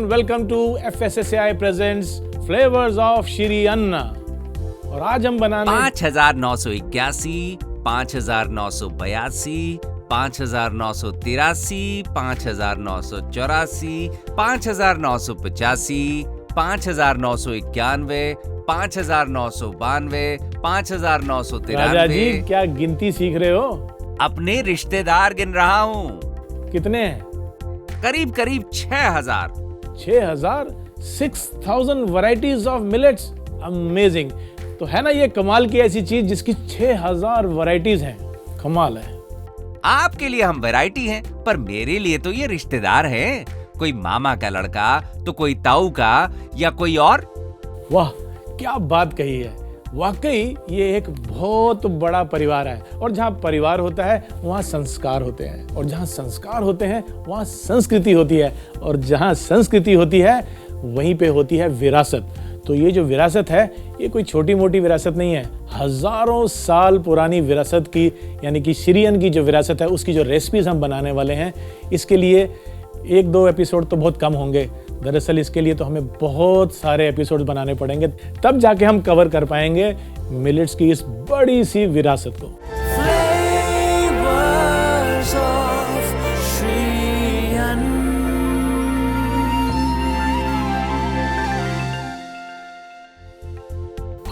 Welcome to FSSAI presents flavours of Shri Anna. और आज हम बनाने 5,981, 5,982, 5,983, 5,984, 5,985, 5,991, 5,992, राजा जी 5,993। क्या गिनती सीख रहे हो? अपने रिश्तेदार गिन रहा हूँ। कितने हैं? करीब करीब 6,000। 6,000? 6,000 वैरायटीज ऑफ मिलेट्स। अमेजिंग। तो है ना ये कमाल की ऐसी चीज जिसकी 6,000 वैरायटीज हैं। कमाल है। आपके लिए हम वैरायटी हैं, पर मेरे लिए तो ये रिश्तेदार हैं। कोई मामा का लड़का, तो कोई ताऊ का, या कोई और। वाह क्या बात कही है। वाकई ये एक बहुत बड़ा परिवार है, और जहाँ परिवार होता है वहाँ संस्कार होते हैं, और जहाँ संस्कार होते हैं वहाँ संस्कृति होती है, और जहाँ संस्कृति होती है वहीं पे होती है विरासत। तो ये जो विरासत है ये कोई छोटी मोटी विरासत नहीं है। हजारों साल पुरानी विरासत की, यानी कि श्री अन्न की जो विरासत है उसकी जो रेसिपीज हम बनाने वाले हैं, इसके लिए 1-2 एपिसोड तो बहुत कम होंगे। दरअसल इसके लिए तो हमें बहुत सारे एपिसोड्स बनाने पड़ेंगे, तब जाके हम कवर कर पाएंगे मिलेट्स की इस बड़ी सी विरासत को।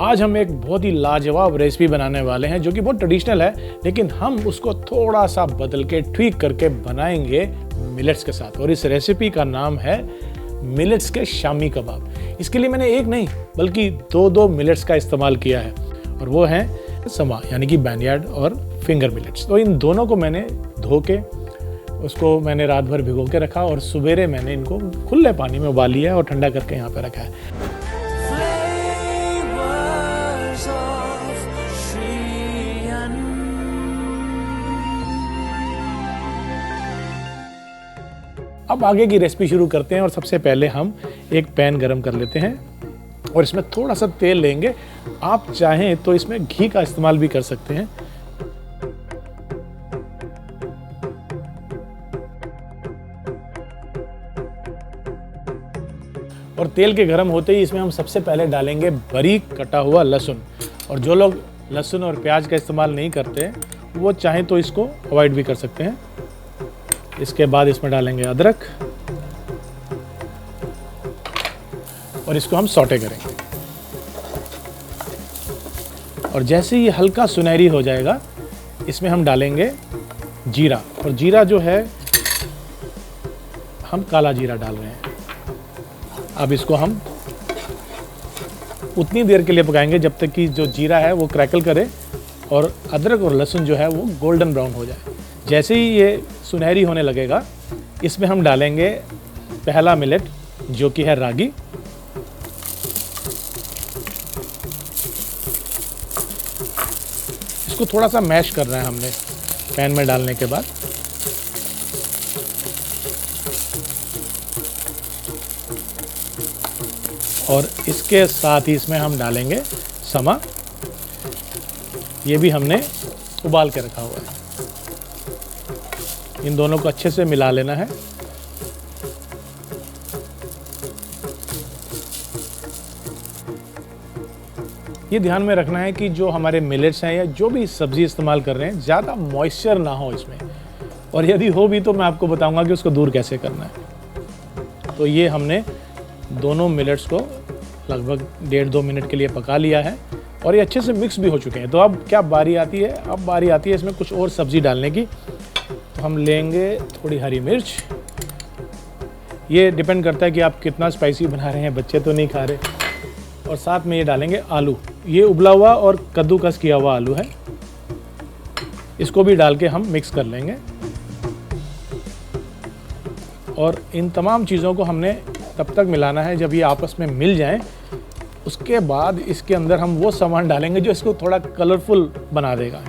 आज हम एक बहुत ही लाजवाब रेसिपी बनाने वाले हैं जो कि बहुत ट्रेडिशनल है, लेकिन हम उसको थोड़ा सा बदल के ट्वीक करके बनाएंगे मिलेट्स के साथ। और इस रेसिपी का नाम है मिलेट्स के शामी कबाब। इसके लिए मैंने एक नहीं बल्कि 2 मिलेट्स का इस्तेमाल किया है, और वो हैं समा यानी कि बैनयार्ड और फिंगर मिलेट्स। तो इन दोनों को मैंने धो के उसको मैंने रात भर भिगो के रखा, और सवेरे मैंने इनको खुले पानी में उबाल लिया और ठंडा करके यहाँ पे रखा है। अब आगे की रेसिपी शुरू करते हैं, और सबसे पहले हम एक पैन गरम कर लेते हैं और इसमें थोड़ा सा तेल लेंगे। आप चाहें तो इसमें घी का इस्तेमाल भी कर सकते हैं। और तेल के गरम होते ही इसमें हम सबसे पहले डालेंगे बारीक कटा हुआ लहसुन। और जो लोग लहसुन और प्याज का इस्तेमाल नहीं करते वो चाहें तो इसको अवॉइड भी कर सकते हैं। इसके बाद इसमें डालेंगे अदरक, और इसको हम सौटे करेंगे। और जैसे ही ये हल्का सुनहरी हो जाएगा इसमें हम डालेंगे जीरा। और जीरा जो है हम काला जीरा डाल रहे हैं। अब इसको हम उतनी देर के लिए पकाएंगे जब तक कि जो जीरा है वो क्रैकल करे और अदरक और लहसुन जो है वो गोल्डन ब्राउन हो जाए। जैसे ही ये सुनहरी होने लगेगा इसमें हम डालेंगे पहला मिलेट जो कि है रागी। इसको थोड़ा सा मैश करना है हमने पैन में डालने के बाद। और इसके साथ ही इसमें हम डालेंगे समा। ये भी हमने उबाल के रखा हुआ है। इन दोनों को अच्छे से मिला लेना है। ये ध्यान में रखना है कि जो हमारे मिलेट्स हैं या जो भी सब्जी इस्तेमाल कर रहे हैं ज़्यादा मॉइस्चर ना हो इसमें, और यदि हो भी तो मैं आपको बताऊंगा कि उसको दूर कैसे करना है। तो ये हमने दोनों मिलेट्स को लगभग 1.5-2 मिनट के लिए पका लिया है, और ये अच्छे से मिक्स भी हो चुके हैं। तो अब क्या बारी आती है? अब बारी आती है इसमें कुछ और सब्जी डालने की। तो हम लेंगे थोड़ी हरी मिर्च। ये डिपेंड करता है कि आप कितना स्पाइसी बना रहे हैं, बच्चे तो नहीं खा रहे। और साथ में ये डालेंगे आलू। ये उबला हुआ और कद्दूकस किया हुआ आलू है। इसको भी डाल के हम मिक्स कर लेंगे। और इन तमाम चीज़ों को हमने तब तक मिलाना है जब ये आपस में मिल जाएं। उसके बाद इसके अंदर हम वो सामान डालेंगे जो इसको थोड़ा कलरफुल बना देगा।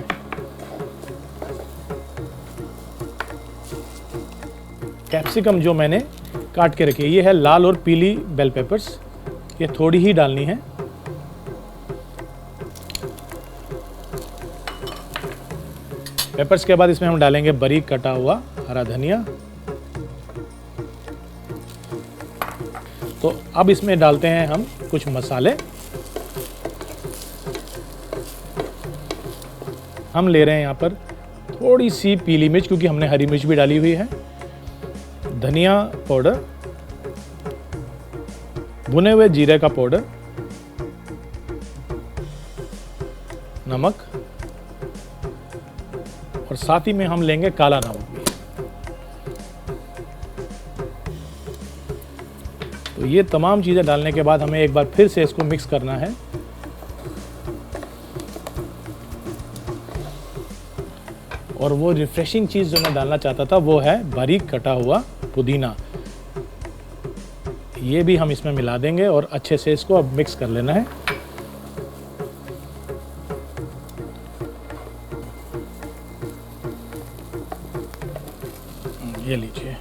कैप्सिकम जो मैंने काट के रखी है, ये है लाल और पीली बेल पेपर्स। ये थोड़ी ही डालनी है। पेपर्स के बाद इसमें हम डालेंगे बारीक कटा हुआ हरा धनिया। तो अब इसमें डालते हैं हम कुछ मसाले। हम ले रहे हैं यहाँ पर थोड़ी सी पीली मिर्च, क्योंकि हमने हरी मिर्च भी डाली हुई है, धनिया पाउडर, भुने हुए जीरे का पाउडर, नमक, और साथ ही में हम लेंगे काला नमक भी। तो ये तमाम चीज़ें डालने के बाद हमें एक बार फिर से इसको मिक्स करना है। और वो रिफ्रेशिंग चीज़ जो मैं डालना चाहता था वो है बारीक कटा हुआ पुदीना। ये भी हम इसमें मिला देंगे और अच्छे से इसको अब मिक्स कर लेना है। ये लीजिए।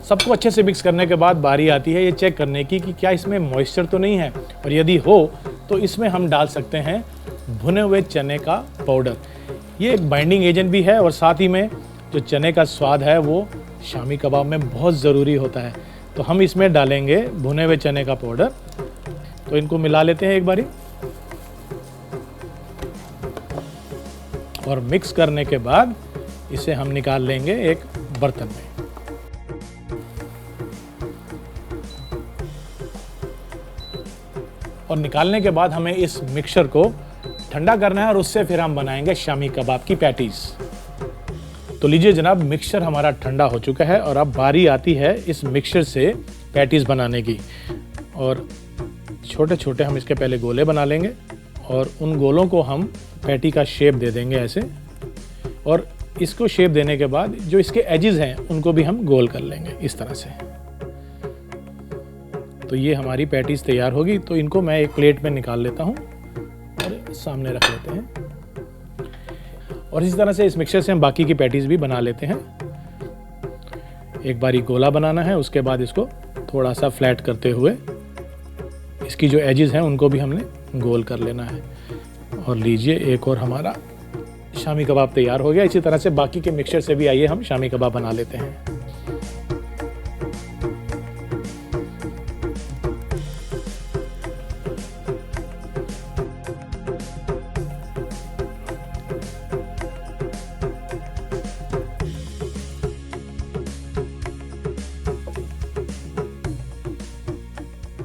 सबको अच्छे से मिक्स करने के बाद बारी आती है ये चेक करने की कि क्या इसमें मॉइस्चर तो नहीं है, और यदि हो तो इसमें हम डाल सकते हैं भुने हुए चने का पाउडर। ये एक बाइंडिंग एजेंट भी है और साथ ही में जो चने का स्वाद है वो शामी कबाब में बहुत ज़रूरी होता है। तो हम इसमें डालेंगे भुने हुए चने का पाउडर। तो इनको मिला लेते हैं एक बारी, और मिक्स करने के बाद इसे हम निकाल लेंगे एक बर्तन में। और निकालने के बाद हमें इस मिक्सचर को ठंडा करना है और उससे फिर हम बनाएंगे शामी कबाब की पैटीज। तो लीजिए जनाब, मिक्सचर हमारा ठंडा हो चुका है और अब बारी आती है इस मिक्सचर से पैटीज बनाने की। और छोटे छोटे हम इसके पहले गोले बना लेंगे और उन गोलों को हम पैटी का शेप दे देंगे ऐसे। और इसको शेप देने के बाद जो इसके एजेस हैं उनको भी हम गोल कर लेंगे इस तरह से। तो ये हमारी पैटीज तैयार होगी। तो इनको मैं एक प्लेट में निकाल लेता हूँ और सामने रख लेते हैं। और इसी तरह से इस मिक्सचर से हम बाकी की पैटीज भी बना लेते हैं। एक बारी गोला बनाना है, उसके बाद इसको थोड़ा सा फ्लैट करते हुए इसकी जो एजेस हैं उनको भी हमने गोल कर लेना है। और लीजिए, एक और हमारा शामी कबाब तैयार हो गया। इसी तरह से बाकी के मिक्सचर से भी आइए हम शामी कबाब बना लेते हैं।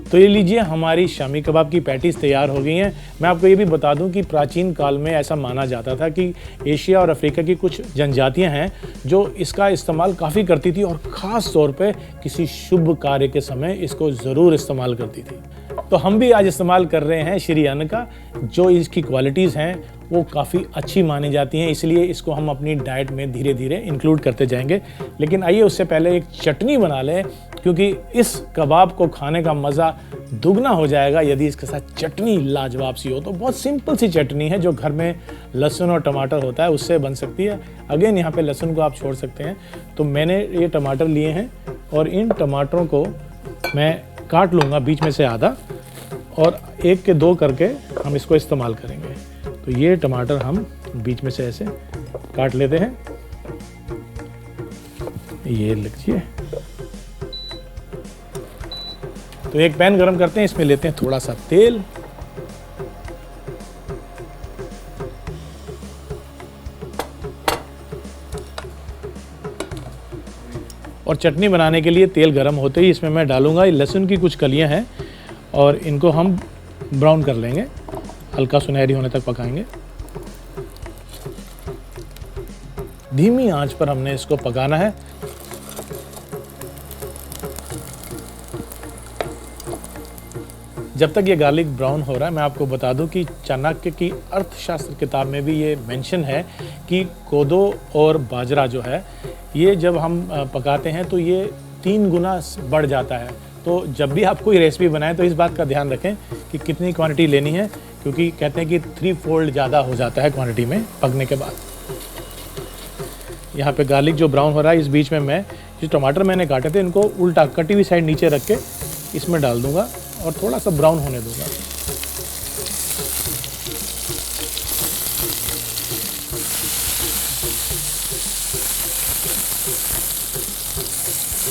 तो ये लीजिए, हमारी शामी कबाब की पैटीज तैयार हो गई हैं। मैं आपको ये भी बता दूं कि प्राचीन काल में ऐसा माना जाता था कि एशिया और अफ्रीका की कुछ जनजातियां हैं जो इसका इस्तेमाल काफ़ी करती थी और ख़ास तौर पे किसी शुभ कार्य के समय इसको ज़रूर इस्तेमाल करती थी। तो हम भी आज इस्तेमाल कर रहे हैं श्री अन्न का। जो इसकी क्वालिटीज़ हैं वो काफ़ी अच्छी मानी जाती हैं, इसलिए इसको हम अपनी डाइट में धीरे धीरे इंक्लूड करते जाएंगे। लेकिन आइए उससे पहले एक चटनी बना लें, क्योंकि इस कबाब को खाने का मज़ा दुगना हो जाएगा यदि इसके साथ चटनी लाजवाब सी हो। तो बहुत सिंपल सी चटनी है जो घर में लहसुन और टमाटर होता है उससे बन सकती है। अगेन यहाँ पे लहसुन को आप छोड़ सकते हैं। तो मैंने ये टमाटर लिए हैं और इन टमाटरों को मैं काट लूँगा बीच में से आधा, और 1 के 2 करके हम इसको इस्तेमाल करेंगे। तो ये टमाटर हम बीच में से ऐसे काट लेते हैं। ये लीजिए। तो एक पैन गरम करते हैं, इसमें लेते हैं थोड़ा सा तेल। और चटनी बनाने के लिए तेल गरम होते ही इसमें मैं डालूंगा लहसुन की कुछ कलियां हैं और इनको हम ब्राउन कर लेंगे, हल्का सुनहरी होने तक पकाएंगे। धीमी आंच पर हमने इसको पकाना है। जब तक ये गार्लिक ब्राउन हो रहा है, मैं आपको बता दूं कि चाणक्य की अर्थशास्त्र किताब में भी ये मेंशन है कि कोदो और बाजरा जो है ये जब हम पकाते हैं तो ये 3 गुना बढ़ जाता है। तो जब भी आप कोई रेसिपी बनाएं तो इस बात का ध्यान रखें कि कितनी क्वांटिटी लेनी है, क्योंकि कहते हैं कि 3 फोल्ड ज़्यादा हो जाता है क्वांटिटी में पकने के बाद। यहाँ पे गार्लिक जो ब्राउन हो रहा है, इस बीच में मैं जो टमाटर मैंने काटे थे इनको उल्टा कटी हुई साइड नीचे रख के इसमें डाल दूँगा और थोड़ा सा ब्राउन होने दूँगा।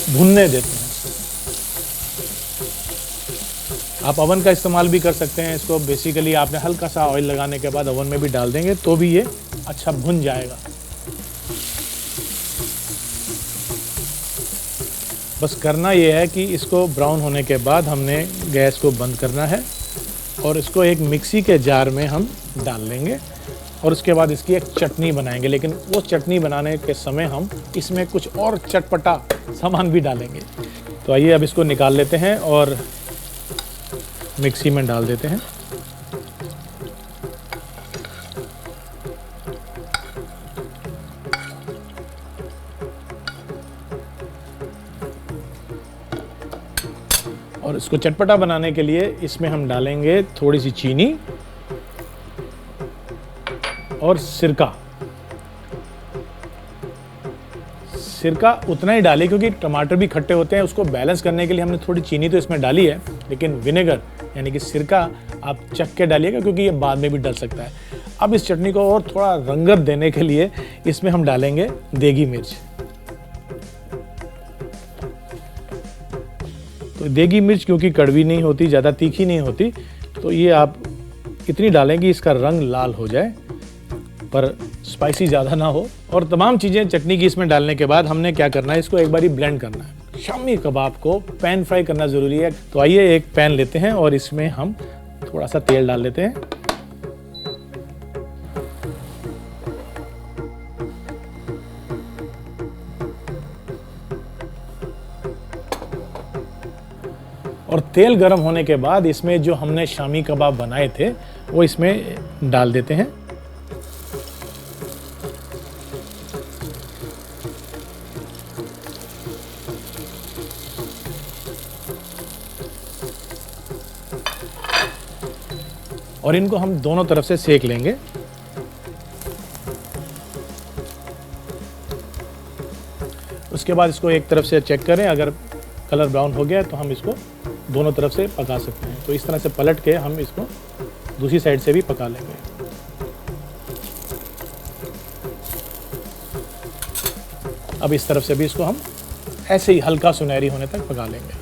भुनने देते हैं। आप ओवन का इस्तेमाल भी कर सकते हैं। इसको बेसिकली आपने हल्का सा ऑयल लगाने के बाद ओवन में भी डाल देंगे तो भी ये अच्छा भुन जाएगा। बस करना ये है कि इसको ब्राउन होने के बाद हमने गैस को बंद करना है और इसको एक मिक्सी के जार में हम डाल लेंगे और उसके बाद इसकी एक चटनी बनाएंगे। लेकिन वो चटनी बनाने के समय हम इसमें कुछ और चटपटा सामान भी डालेंगे। तो आइए अब इसको निकाल लेते हैं और मिक्सी में डाल देते हैं। और इसको चटपटा बनाने के लिए इसमें हम डालेंगे थोड़ी सी चीनी और सिरका। सिरका उतना ही डालें क्योंकि टमाटर भी खट्टे होते हैं, उसको बैलेंस करने के लिए हमने थोड़ी चीनी तो इसमें डाली है, लेकिन विनेगर यानी कि सिरका आप चख के डालिएगा क्योंकि ये बाद में भी डल सकता है। अब इस चटनी को और थोड़ा रंगत देने के लिए इसमें हम डालेंगे देगी मिर्च। तो देगी मिर्च क्योंकि कड़वी नहीं होती, ज़्यादा तीखी नहीं होती, तो ये आप इतनी डालें कि इसका रंग लाल हो जाए पर स्पाइसी ज़्यादा ना हो। और तमाम चीज़ें चटनी की इसमें डालने के बाद हमने क्या करना है, इसको एक बारी ब्लेंड करना है। शामी कबाब को पैन फ्राई करना ज़रूरी है। तो आइए एक पैन लेते हैं और इसमें हम थोड़ा सा तेल डाल लेते हैं। और तेल गर्म होने के बाद इसमें जो हमने शामी कबाब बनाए थे वो इसमें डाल देते हैं। और इनको हम दोनों तरफ से सेक लेंगे। उसके बाद इसको एक तरफ से चेक करें, अगर कलर ब्राउन हो गया तो हम इसको दोनों तरफ से पका सकते हैं। तो इस तरह से पलट के हम इसको दूसरी साइड से भी पका लेंगे। अब इस तरफ से भी इसको हम ऐसे ही हल्का सुनहरी होने तक पका लेंगे।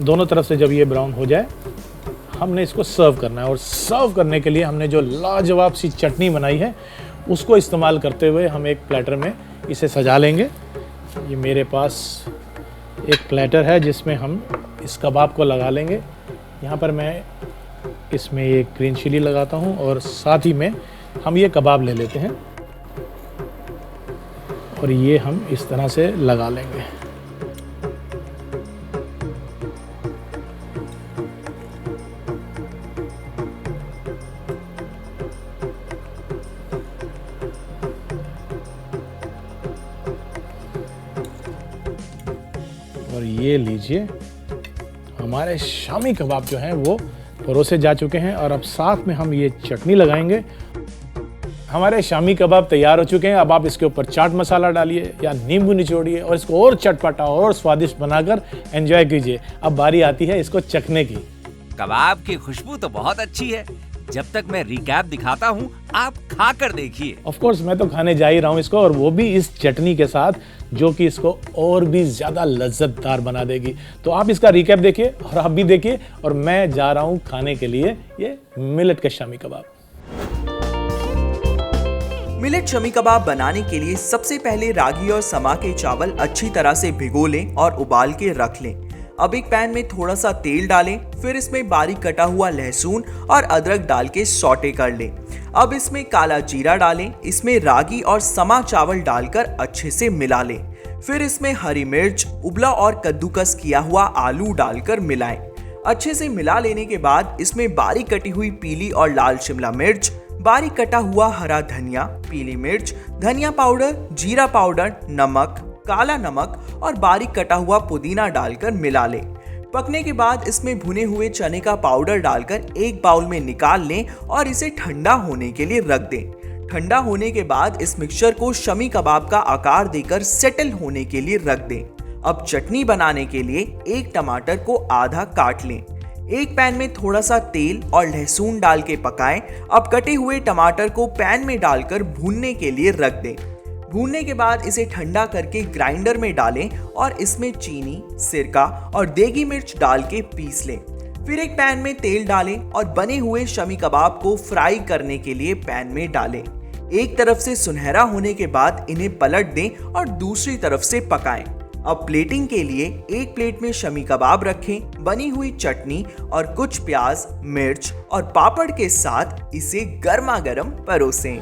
दोनों तरफ से जब ये ब्राउन हो जाए हमने इसको सर्व करना है। और सर्व करने के लिए हमने जो लाजवाब सी चटनी बनाई है उसको इस्तेमाल करते हुए हम एक प्लेटर में इसे सजा लेंगे। ये मेरे पास एक प्लेटर है जिसमें हम इस कबाब को लगा लेंगे। यहाँ पर मैं इसमें एक ग्रीन चिली लगाता हूँ और साथ ही में हम ये कबाब ले लेते हैं और ये हम इस तरह से लगा लेंगे। और ये लीजिए हमारे शामी कबाब जो हैं वो परोसे जा चुके हैं और अब साथ में हम ये चटनी लगाएंगे। हमारे शामी कबाब तैयार हो चुके हैं। अब आप इसके ऊपर चाट मसाला डालिए या नींबू निचोड़िए और इसको और चटपटा और स्वादिष्ट बनाकर एंजॉय कीजिए। अब बारी आती है इसको चखने की। कबाब की खुशबू तो बहुत अच्छी है। जब तक मैं रिकैप दिखाता हूँ आप खा कर देखिए। ऑफ कोर्स मैं तो खाने जा ही रहा हूँ इसको, और वो भी इस चटनी के साथ जो कि इसको और भी ज़्यादा लज्जतदार बना देगी। तो आप इसका रिकैप देखिए और आप भी देखिए और मैं जा रहा हूँ खाने के लिए ये मिलेट के शामी कबाब। मिलेट शमी कबाब बनाने के लिए सबसे पहले रागी और समा के चावल अच्छी तरह से भिगो लें और उबाल के रख लें। अब एक पैन में थोड़ा सा तेल डालें, फिर इसमें बारीक कटा हुआ लहसुन और अदरक डाल के सौटे कर लें। अब इसमें काला जीरा डालें, इसमें रागी और समा चावल डालकर अच्छे से मिला लें। फिर इसमें हरी मिर्च, उबला और कद्दूकस किया हुआ आलू डालकर मिलाएं। अच्छे से मिला लेने के बाद इसमें बारीक कटी हुई पीली और लाल शिमला मिर्च, बारीक कटा हुआ हरा धनिया, पीली मिर्च, धनिया पाउडर, जीरा पाउडर, नमक, काला नमक और बारीक कटा हुआ पुदीना डालकर मिला लें। पकने के बाद इसमें भुने हुए चने का पाउडर डालकर एक बाउल में निकाल लें और इसे ठंडा होने के लिए रख दें। ठंडा होने के बाद इस मिक्सचर को शमी कबाब का आकार देकर सेटल होने के लिए रख दें। अब चटनी बनाने के लिए एक टमाटर को आधा काट लें। एक पैन में थोड़ा सा तेल और लहसुन डाल के पकाएं। अब कटे हुए टमाटर को पैन में डालकर भूनने के लिए रख दें। भूनने के बाद इसे ठंडा करके ग्राइंडर में डालें और इसमें चीनी, सिरका और देगी मिर्च डाल के पीस लें। फिर एक पैन में तेल डालें और बने हुए शमी कबाब को फ्राई करने के लिए पैन में डालें। एक तरफ से सुनहरा होने के बाद इन्हें पलट दें और दूसरी तरफ से पकाएं। अब प्लेटिंग के लिए एक प्लेट में शमी कबाब रखें, बनी हुई चटनी और कुछ प्याज, मिर्च और पापड़ के साथ इसे गर्मा गर्म परोसें।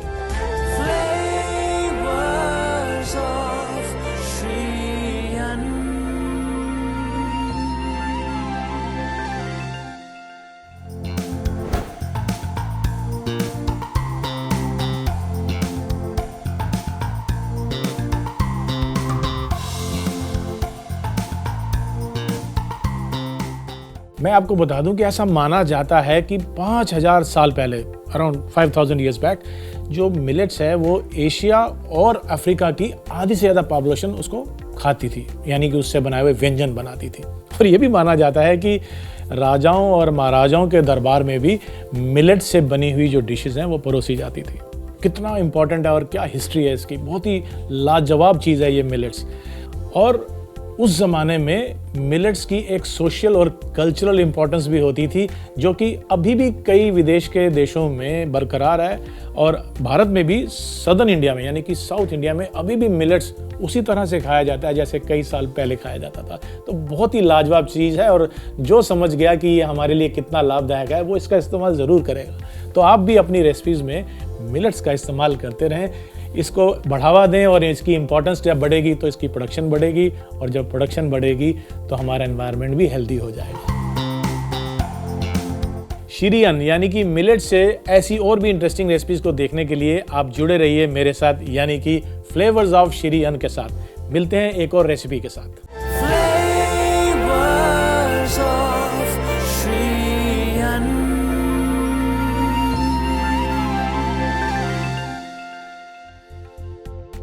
मैं आपको बता दूं कि ऐसा माना जाता है कि 5000 साल पहले, अराउंड 5000 ईयर्स बैक, जो मिलेट्स है वो एशिया और अफ्रीका की आधी से ज़्यादा पॉपुलेशन उसको खाती थी, यानी कि उससे बनाए हुए व्यंजन बनाती थी। और ये भी माना जाता है कि राजाओं और महाराजाओं के दरबार में भी मिलेट से बनी हुई जो डिशेस हैं वो परोसी जाती थी। कितना इम्पोर्टेंट है और क्या हिस्ट्री है इसकी, बहुत ही लाजवाब चीज़ है ये मिलेट्स। और उस ज़माने में मिलेट्स की एक सोशल और कल्चरल इम्पोर्टेंस भी होती थी, जो कि अभी भी कई विदेश के देशों में बरकरार है। और भारत में भी सदर्न इंडिया में, यानी कि साउथ इंडिया में, अभी भी मिलेट्स उसी तरह से खाया जाता है जैसे कई साल पहले खाया जाता था। तो बहुत ही लाजवाब चीज़ है, और जो समझ गया कि ये हमारे लिए कितना लाभदायक है वो इसका इस्तेमाल ज़रूर करेगा। तो आप भी अपनी रेसिपीज़ में मिलेट्स का इस्तेमाल करते रहें, इसको बढ़ावा दें, और इसकी इम्पोर्टेंस जब बढ़ेगी तो इसकी प्रोडक्शन बढ़ेगी, और जब प्रोडक्शन बढ़ेगी तो हमारा एनवायरनमेंट भी हेल्दी हो जाएगा। शिरियन यानी कि मिलेट से ऐसी और भी इंटरेस्टिंग रेसिपीज को देखने के लिए आप जुड़े रहिए मेरे साथ, यानी कि फ्लेवर्स ऑफ शिरियन के साथ। मिलते हैं एक और रेसिपी के साथ।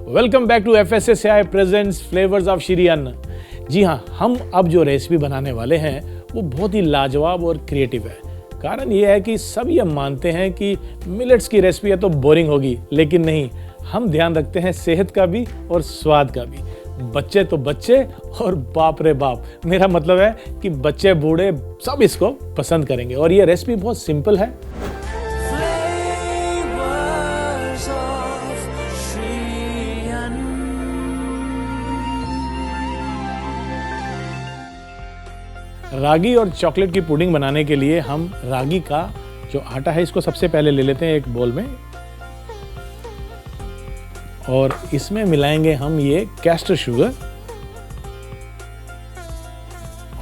Welcome back to FSSAI presents flavours of शिरियन। जी हाँ, हम अब जो रेसिपी बनाने वाले हैं वो बहुत ही लाजवाब और क्रिएटिव है। कारण ये है कि सब ये मानते हैं कि मिलेट्स की रेसिपी है तो बोरिंग होगी, लेकिन नहीं, हम ध्यान रखते हैं सेहत का भी और स्वाद का भी। बच्चे तो बच्चे और बाप रे बाप, मेरा मतलब है कि बच्चे बूढ़े सब इसको पसंद करेंगे। और ये रेसिपी बहुत सिंपल है। रागी और चॉकलेट की पुडिंग बनाने के लिए हम रागी का जो आटा है इसको सबसे पहले ले लेते हैं एक बोल में, और इसमें मिलाएंगे हम ये कैस्टर शुगर,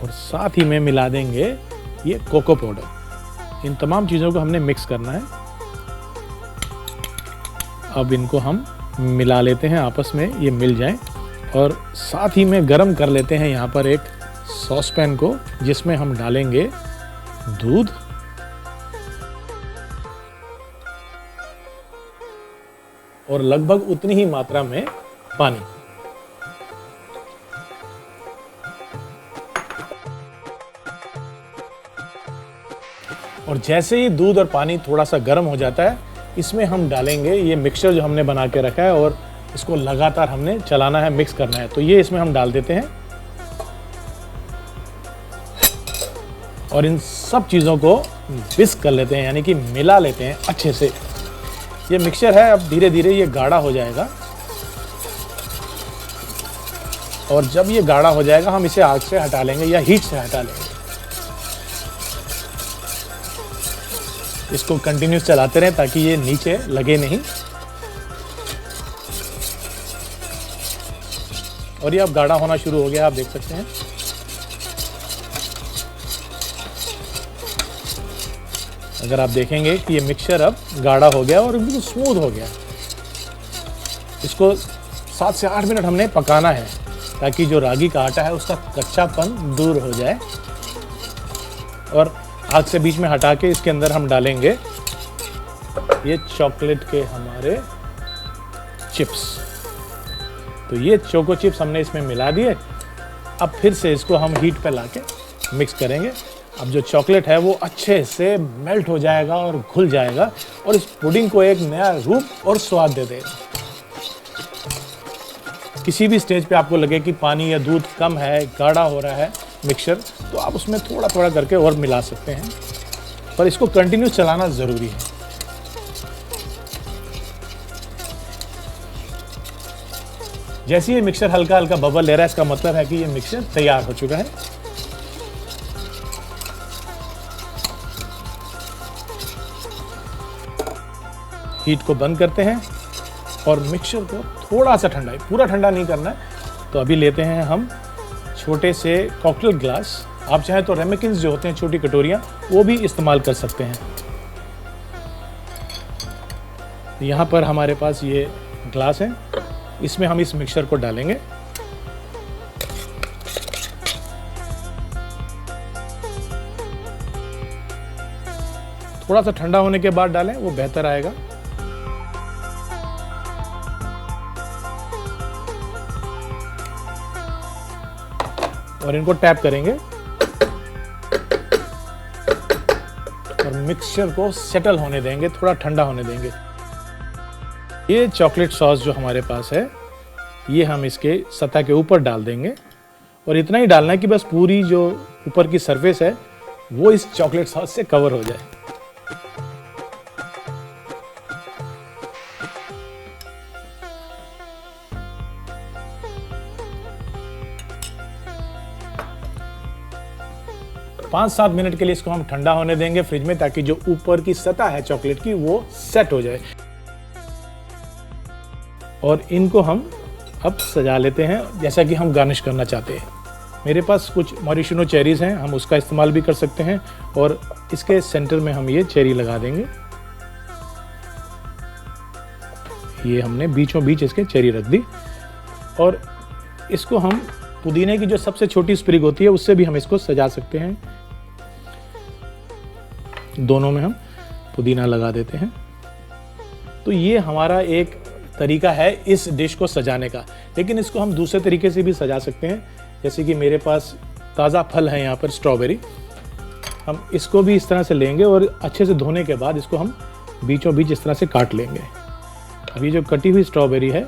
और साथ ही में मिला देंगे ये कोको पाउडर। इन तमाम चीज़ों को हमने मिक्स करना है। अब इनको हम मिला लेते हैं आपस में, ये मिल जाएं, और साथ ही में गरम कर लेते हैं यहाँ पर एक सॉस पैन को, जिसमें हम डालेंगे दूध, और लगभग उतनी ही मात्रा में पानी। और जैसे ही दूध और पानी थोड़ा सा गर्म हो जाता है, इसमें हम डालेंगे ये मिक्सचर जो हमने बना के रखा है, और इसको लगातार हमने चलाना है, मिक्स करना है। तो ये इसमें हम डाल देते हैं, और इन सब चीज़ों को विस्क कर लेते हैं, यानी कि मिला लेते हैं अच्छे से। ये मिक्सचर है, अब धीरे धीरे ये गाढ़ा हो जाएगा, और जब ये गाढ़ा हो जाएगा हम इसे आग से हटा लेंगे या हीट से हटा लेंगे। इसको कंटिन्यूस चलाते रहें ताकि ये नीचे लगे नहीं। और ये अब गाढ़ा होना शुरू हो गया, आप देख सकते हैं। अगर आप देखेंगे कि ये मिक्सचर अब गाढ़ा हो गया और बिल्कुल स्मूथ हो गया। इसको 7 से 8 मिनट हमने पकाना है, ताकि जो रागी का आटा है उसका कच्चापन दूर हो जाए। और आग से बीच में हटा के इसके अंदर हम डालेंगे ये चॉकलेट के हमारे चिप्स। तो ये चोको चिप्स हमने इसमें मिला दिए। अब फिर से इसको हम हीट पे लाके मिक्स करेंगे। अब जो चॉकलेट है वो अच्छे से मेल्ट हो जाएगा और घुल जाएगा, और इस पुडिंग को एक नया रूप और स्वाद दे देगा। किसी भी स्टेज पे आपको लगे कि पानी या दूध कम है, गाढ़ा हो रहा है मिक्सचर, तो आप उसमें थोड़ा थोड़ा करके और मिला सकते हैं, पर इसको कंटिन्यू चलाना ज़रूरी है। जैसे ये मिक्सचर हल्का हल्का बबल ले रहा है, इसका मतलब है कि ये मिक्सचर तैयार हो चुका है। हीट को बंद करते हैं और मिक्सचर को थोड़ा सा ठंडा, पूरा ठंडा नहीं करना है। तो अभी लेते हैं हम छोटे से कॉकटेल ग्लास, आप चाहे तो रेमिकिन्स जो होते हैं छोटी कटोरियाँ, वो भी इस्तेमाल कर सकते हैं। यहाँ पर हमारे पास ये ग्लास है, इसमें हम इस मिक्सचर को डालेंगे। थोड़ा सा ठंडा होने के बाद डालें, वो बेहतर आएगा। और इनको टैप करेंगे और मिक्सचर को सेटल होने देंगे, थोड़ा ठंडा होने देंगे। ये चॉकलेट सॉस जो हमारे पास है, ये हम इसके सतह के ऊपर डाल देंगे और इतना ही डालना है कि बस पूरी जो ऊपर की सरफेस है वो इस चॉकलेट सॉस से कवर हो जाए। पाँच 7 मिनट के लिए इसको हम ठंडा होने देंगे फ्रिज में, ताकि जो ऊपर की सतह है चॉकलेट की वो सेट हो जाए। और इनको हम अब सजा लेते हैं जैसा कि हम गार्निश करना चाहते हैं। मेरे पास कुछ मॉरिशनो चेरीज हैं, हम उसका इस्तेमाल भी कर सकते हैं। और इसके सेंटर में हम ये चेरी लगा देंगे। ये हमने बीचों बीच इसके चेरी रख दी। और इसको हम पुदीने की जो सबसे छोटी स्प्रिग होती है उससे भी हम इसको सजा सकते हैं। दोनों में हम पुदीना लगा देते हैं। तो ये हमारा एक तरीका है इस डिश को सजाने का, लेकिन इसको हम दूसरे तरीके से भी सजा सकते हैं। जैसे कि मेरे पास ताज़ा फल है यहाँ पर स्ट्रॉबेरी, हम इसको भी इस तरह से लेंगे और अच्छे से धोने के बाद इसको हम बीचों बीच इस तरह से काट लेंगे। अभी जो कटी हुई स्ट्रॉबेरी है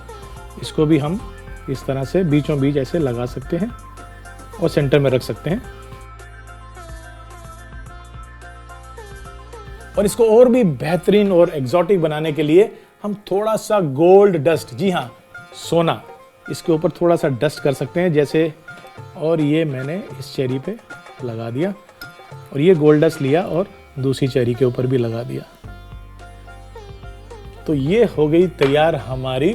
इसको भी हम इस तरह से बीचों बीच ऐसे लगा सकते हैं और सेंटर में रख सकते हैं। और इसको और भी बेहतरीन और एग्जॉटिक बनाने के लिए हम थोड़ा सा गोल्ड डस्ट, जी हाँ सोना, इसके ऊपर थोड़ा सा डस्ट कर सकते हैं जैसे। और ये मैंने इस चेरी पे लगा दिया और ये गोल्ड डस्ट लिया और दूसरी चेरी के ऊपर भी लगा दिया। तो ये हो गई तैयार हमारी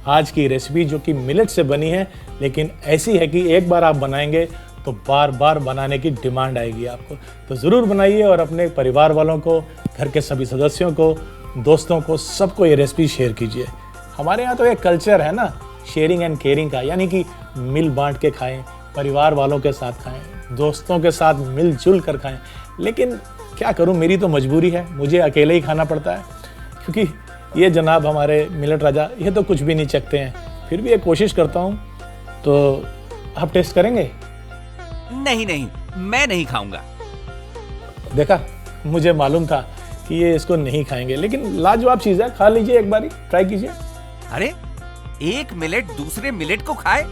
आज की रेसिपी, जो कि मिलेट से बनी है, लेकिन ऐसी है कि एक बार आप बनाएंगे तो बार बार बनाने की डिमांड आएगी आपको। तो ज़रूर बनाइए और अपने परिवार वालों को, घर के सभी सदस्यों को, दोस्तों को, सबको ये रेसिपी शेयर कीजिए। हमारे यहाँ तो एक कल्चर है ना शेयरिंग एंड केयरिंग का, यानी कि मिल बांट के खाएं, परिवार वालों के साथ खाएं, दोस्तों के साथ मिलजुल कर खाएं। लेकिन क्या करूं, मेरी तो मजबूरी है, मुझे अकेले ही खाना पड़ता है, क्योंकि ये जनाब हमारे मिलेट राजा ये तो कुछ भी नहीं चखते हैं। फिर भी एक कोशिश करता हूं। तो आप टेस्ट करेंगे? नहीं नहीं, मैं नहीं खाऊंगा। देखा, मुझे मालूम था कि ये इसको नहीं खाएंगे, लेकिन लाजवाब चीज है, खा लीजिए, एक बारी ट्राई कीजिए। अरे, एक मिलेट दूसरे मिलेट को खाए?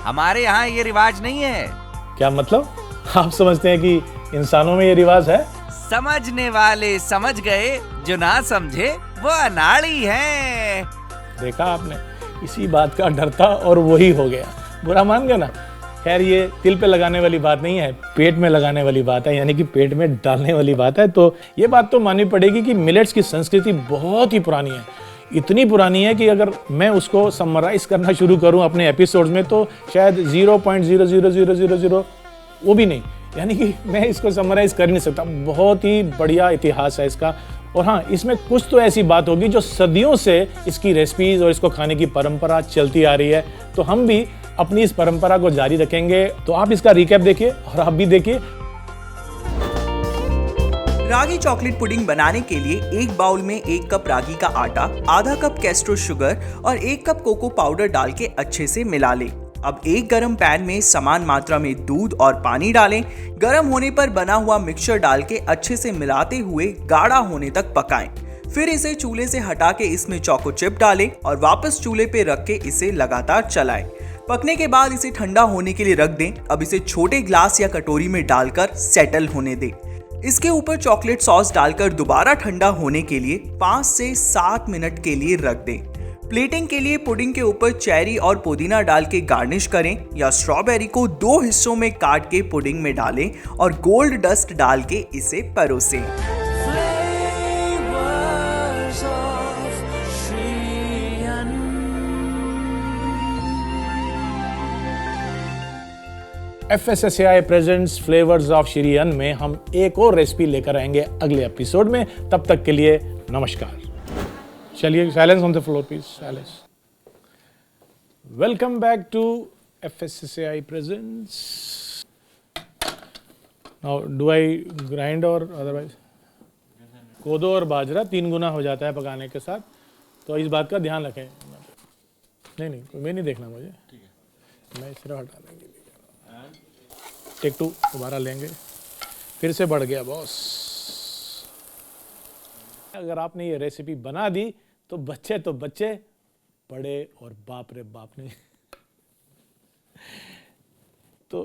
हमारे यहाँ ये रिवाज नहीं है। क्या मतलब? आप समझते हैं कि इंसानों में ये रिवाज है? समझने वाले समझ गए, जो ना समझे वो अनाड़ी है। देखा आपने, इसी बात का डर था और वही हो गया, बुरा मान गया ना। खैर, ये तिल पे लगाने वाली बात नहीं है, पेट में लगाने वाली बात है, यानी कि पेट में डालने वाली बात है। तो ये बात तो माननी पड़ेगी कि मिलेट्स की संस्कृति बहुत ही पुरानी है। इतनी पुरानी है कि अगर मैं उसको समराइज करना शुरू करूं अपने एपिसोड्स में तो शायद 0.00000 वो भी नहीं, यानी कि मैं इसको समराइज कर नहीं सकता। बहुत ही बढ़िया इतिहास है इसका। और हाँ, इसमें कुछ तो ऐसी बात होगी जो सदियों से इसकी रेसिपीज और इसको खाने की परंपरा चलती आ रही है। तो हम भी अपनी इस परंपरा को जारी रखेंगे। तो आप इसका रिकैप देखिए और आप भी देखिए। रागी चॉकलेट पुडिंग बनाने के लिए एक बाउल में 1 कप रागी का आटा, आधा कप कैस्ट्रो शुगर और 1 कप कोको पाउडर डाल के अच्छे से मिला लें। अब एक गरम पैन में समान मात्रा में दूध और पानी डालें। गरम होने पर बना हुआ मिक्सचर डाल के अच्छे से मिलाते हुए गाढ़ा होने तक पकाएं। फिर इसे चूल्हे से हटा के इसमें चोको चिप डालें और वापस चूल्हे पे रख के इसे लगातार चलाएं। पकने के बाद इसे ठंडा होने के लिए रख दें। अब इसे छोटे ग्लास या कटोरी में डालकर सेटल होने दें। इसके ऊपर चॉकलेट सॉस डालकर दोबारा ठंडा होने के लिए 5 से 7 मिनट के लिए रख दें। प्लेटिंग के लिए पुडिंग के ऊपर चेरी और पुदीना डाल के गार्निश करें या स्ट्रॉबेरी को 2 हिस्सों में काट के पुडिंग में डालें और गोल्ड डस्ट डाल के इसे परोसें। FSSAI presents flavours of Shri अन्न में हम एक और रेसिपी लेकर आएंगे अगले एपिसोड में। तब तक के लिए नमस्कार। चलिए, silence on the floor please, silence. Welcome back to FSSAI presents. Now do I grind or otherwise? कोदो और बाजरा 3 गुना हो जाता है पकाने के साथ, तो इस बात का ध्यान रखें। नहीं, मैं नहीं देखना मुझे, मैं सिर्फ हटा देंगे। टेक 2 दोबारा लेंगे। फिर से बढ़ गया बॉस। अगर आपने ये रेसिपी बना दी तो बच्चे बड़े और बाप रे बाप नहीं तो